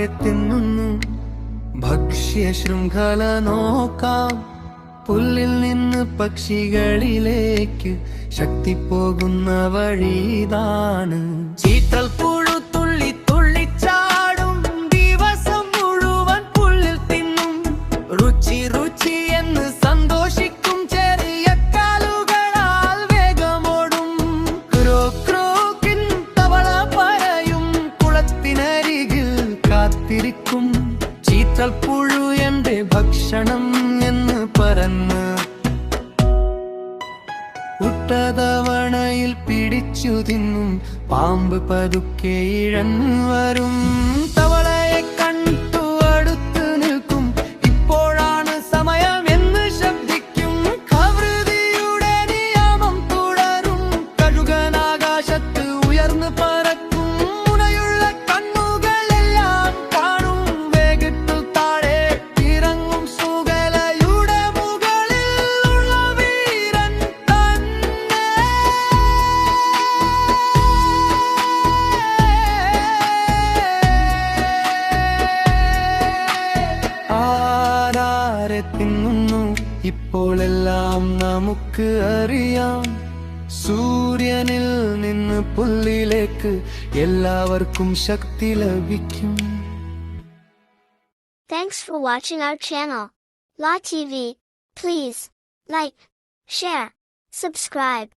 ആരാരെ തിന്നുന്നു ഭക്ഷ്യ ശൃംഖല നോക്കാം. പുല്ലിൽ നിന്ന് പക്ഷികളിലേക്ക് ശക്തി പോകുന്ന വഴിതാണ്. ചീറ്റൽ പുഴു തുള്ളി തുള്ളിച്ചാടും, ദിവസം മുഴുവൻ പുല്ലിൽ തിന്നും. രുചി രുചി എന്ന് സന്തോഷിക്കും, ചെറിയ കാലുകളാൽ വേഗമോടും. ക്രോ ക്രോക്കിൻ തവള പറയും, കുളത്തിനരികിൽ കാത്തിരിക്കും. ചീറ്റൽ പുഴു എന്റെ ഭക്ഷണം എന്ന് പറന്ന് ഉട്ടതവണയിൽ പിടിച്ചു തിന്നും. പാമ്പ് പതുക്കെ ഇഴഞ്ഞു വരും, തവളയെ കണ്ടു അടുത്ത് നിൽക്കും. ഇപ്പോഴാണ് സമയം എന്ന് ശബ്ദിക്കും. കവൃതിയുടെ നിയമം തുടരും, കഴുകൻ ആകാശത്ത് ഉയർന്നു പറക്കും. മുനയുള്ള കണ്ണുകളെല്ലാം കാണും, വേഗത്തിൽ താഴെ ഇറങ്ങും. സുഗലയുടെ മുകളിൽ ഉള്ള വീരൻ തന്നെ. ആരാരെ തിന്നുന്നു ഇപ്പോഴെല്ലാം നമുക്ക് അറിയാം. സൂര്യനിൽ നിന്ന് പുല്ലിലേക്ക് എല്ലാവർക്കും ശക്തി ലഭിക്കും. Thanks for watching our channel, Law TV. Please like, share, subscribe.